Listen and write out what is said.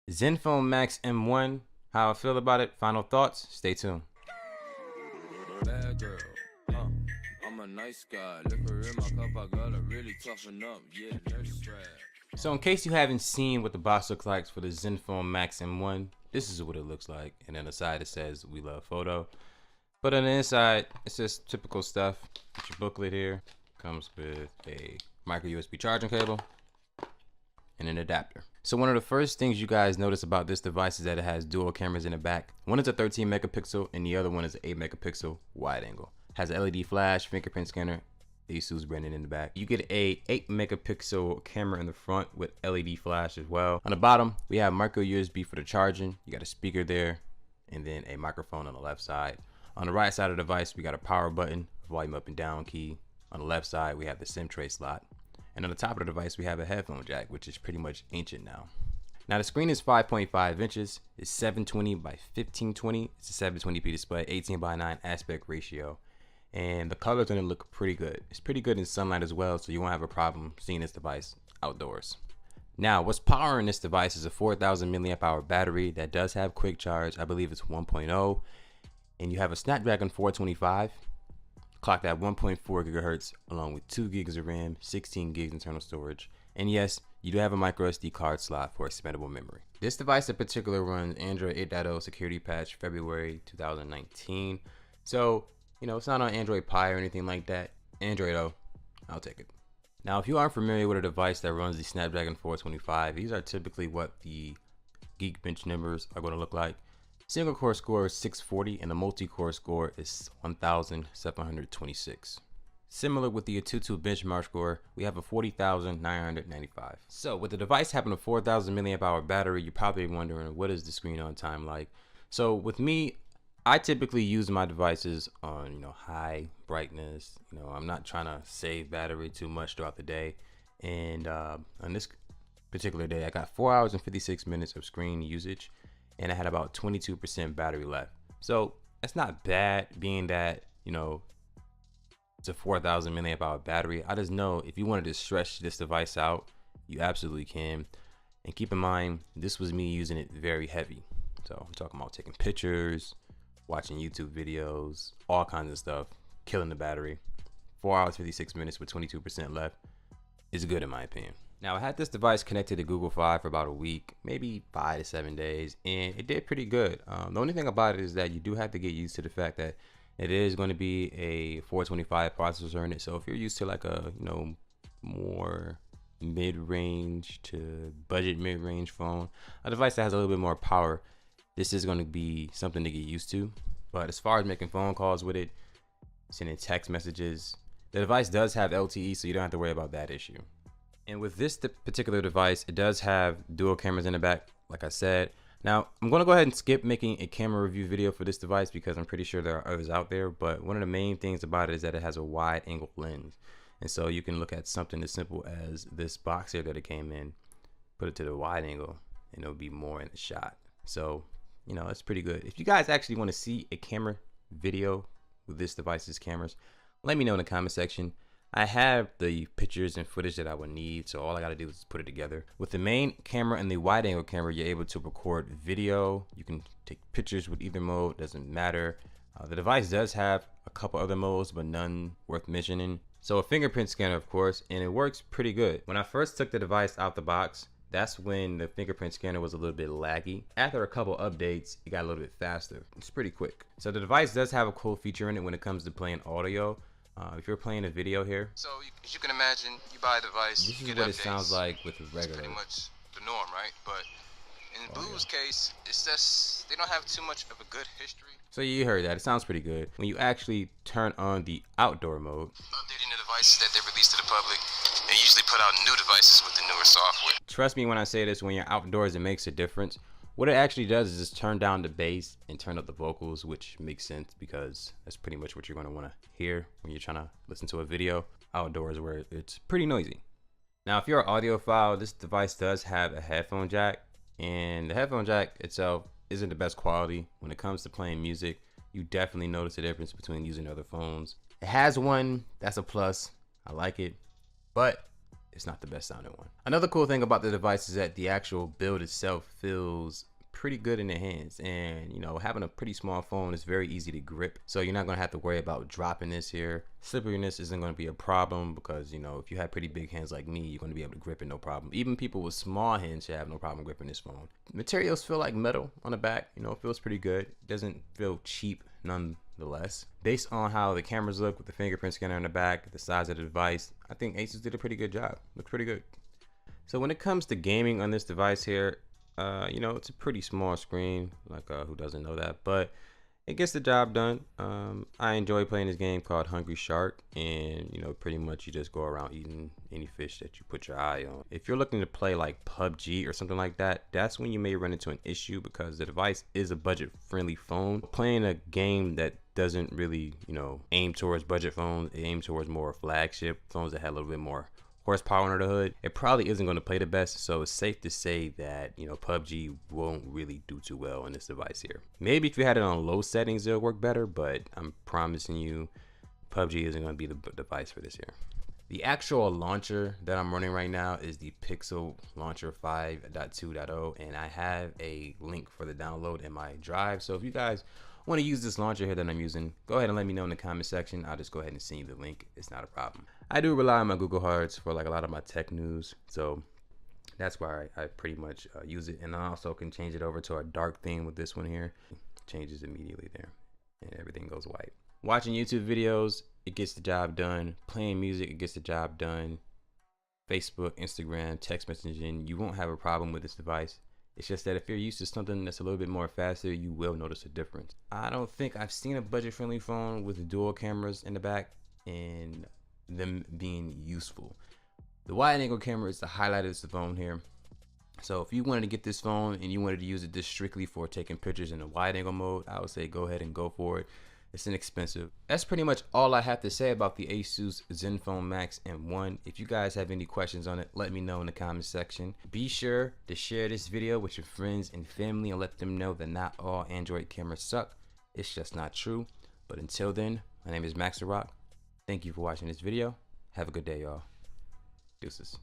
Zenfone Max M1, how I feel about it, final thoughts, stay tuned. Bad girl, I'm a nice guy. Liquor in my cup, I gotta really toughen up. Yeah, nurse strap. So in case you haven't seen what the box looks like for the Zenfone Max M1, this is what it looks like. And then the side it says "We love photo." But on the inside, it's just typical stuff. Get your booklet here. Comes with a micro USB charging cable and an adapter. So one of the first things you guys notice about this device is that it has dual cameras in the back. One is a 13 megapixel and the other one is an 8 megapixel wide angle. Has an LED flash, fingerprint scanner, Asus branded in the back. You get a 8 megapixel camera in the front with LED flash as well. On the bottom, we have micro USB for the charging. You got a speaker there and then a microphone on the left side. On the right side of the device, we got a power button, volume up and down key. On the left side, we have the SIM tray slot. And on the top of the device, we have a headphone jack, which is pretty much ancient now. Now the screen is 5.5 inches, it's 720 by 1520. It's a 720p display, 18:9 aspect ratio. And the colors on it look pretty good. It's pretty good in sunlight as well, so you won't have a problem seeing this device outdoors. Now, what's powering this device is a 4,000 milliamp hour battery that does have quick charge. I believe it's 1.0. And you have a Snapdragon 425, clocked at 1.4 gigahertz, along with 2 gigs of RAM, 16 gigs internal storage. And yes, you do have a micro SD card slot for expandable memory. This device in particular runs Android 8.0 security patch February 2019. So, it's not on Android Pie or anything like that. Android O, I'll take it. Now, if you aren't familiar with a device that runs the Snapdragon 425, these are typically what the Geekbench numbers are going to look like. Single core score is 640 and the multi-core score is 1,726. Similar with the Antutu benchmark score, we have a 40,995. So with the device having a 4,000 milliamp hour battery, you're probably wondering, what is the screen on time like? So with me, I typically use my devices on high brightness. I'm not trying to save battery too much throughout the day. And on this particular day, I got 4 hours and 56 minutes of screen usage. And I had about 22% battery left. So that's not bad, being that, it's a 4,000 milliamp hour battery. I just know if you wanted to stretch this device out, you absolutely can. And keep in mind, this was me using it very heavy. So I'm talking about taking pictures, watching YouTube videos, all kinds of stuff, killing the battery. 4 hours, 56 minutes with 22% left is good in my opinion. Now, I had this device connected to Google Fi for about a week, maybe 5 to 7 days, and it did pretty good. The only thing about it is that you do have to get used to the fact that it is going to be a 425 processor in it. So if you're used to like a, more mid-range to budget mid-range phone, a device that has a little bit more power, this is going to be something to get used to. But as far as making phone calls with it, sending text messages, the device does have LTE, so you don't have to worry about that issue. And with this particular device, it does have dual cameras in the back, like I said. Now, I'm going to go ahead and skip making a camera review video for this device because I'm pretty sure there are others out there. But one of the main things about it is that it has a wide angle lens. And so you can look at something as simple as this box here that it came in, put it to the wide angle, and it'll be more in the shot. So, it's pretty good. If you guys actually want to see a camera video with this device's cameras, let me know in the comment section. I have the pictures and footage that I would need, so all I got to do is put it together. With the main camera and the wide angle camera, you're able to record video. You can take pictures with either mode, doesn't matter. The device does have a couple other modes, but none worth mentioning. So a fingerprint scanner, of course, and it works pretty good. When I first took the device out the box, that's when the fingerprint scanner was a little bit laggy. After a couple updates, it got a little bit faster. It's pretty quick. So the device does have a cool feature in it when it comes to playing audio. If you're playing a video here, so as you can imagine, you buy a device, this you is get what updates. it sounds like with a regular. It's pretty much the norm, right? But in Blue's case, it's just they don't have too much of a good history. So you heard that. It sounds pretty good. When you actually turn on the outdoor mode, Updating the devices that they release to the public, they usually put out new devices with the newer software. Trust me when I say this, when you're outdoors, it makes a difference. What it actually does is just turn down the bass and turn up the vocals, which makes sense because that's pretty much what you're going to want to hear when you're trying to listen to a video outdoors where it's pretty noisy. Now, if you're an audiophile, this device does have a headphone jack, and the headphone jack itself isn't the best quality. When it comes to playing music, you definitely notice the difference between using other phones. It has one, that's a plus. I like it, but it's not the best sounding one. Another cool thing about the device is that the actual build itself feels pretty good in the hands, and you know, having a pretty small phone is very easy to grip, so you're not going to have to worry about dropping this here. Slipperiness isn't going to be a problem because, you know, if you have pretty big hands like me, you're going to be able to grip it no problem. Even people with small hands should have no problem gripping this phone. Materials feel like metal on the back, you know, it feels pretty good. It doesn't feel cheap nonetheless. Based on how the cameras look with the fingerprint scanner in the back, the size of the device, I think Asus did a pretty good job. Looks pretty good. So when it comes to gaming on this device here, you know, it's a pretty small screen, like who doesn't know that, but it gets the job done. I enjoy playing this game called Hungry Shark, and you know, pretty much you just go around eating any fish that you put your eye on. If you're looking to play like PUBG or something like that, that's when you may run into an issue because the device is a budget-friendly phone. Playing a game that doesn't really, you know, aim towards budget phones, it aims towards more flagship phones that have a little bit more horsepower under the hood, it probably isn't going to play the best. So it's safe to say that, you know, PUBG won't really do too well on this device here. Maybe if you had it on low settings it'll work better, but I'm promising you PUBG isn't going to be the device for this here. The actual launcher that I'm running right now is the Pixel Launcher 5.2.0, and I have a link for the download in my drive. So if you guys want to use this launcher here that I'm using, go ahead and let me know in the comment section. I'll just go ahead and send you the link. It's not a problem. I do rely on my Google Cards for like a lot of my tech news, so that's why I pretty much use it. And I also can change it over to a dark theme with this one here. Changes immediately there, and everything goes white. Watching YouTube videos, it gets the job done. Playing music, it gets the job done. Facebook, Instagram, text messaging, you won't have a problem with this device. It's just that if you're used to something that's a little bit more faster, you will notice a difference. I don't think I've seen a budget-friendly phone with dual cameras in the back and them being useful. The wide angle camera is the highlight of this phone here. So if you wanted to get this phone and you wanted to use it just strictly for taking pictures in a wide angle mode, I would say go ahead and go for it. It's inexpensive. That's pretty much all I have to say about the Asus Zenfone Max M1. If you guys have any questions on it, let me know in the comment section. Be sure to share this video with your friends and family and let them know that not all Android cameras suck. It's just not true. But until then, my name is Max the Rock. Thank you for watching this video. Have a good day, y'all. Deuces.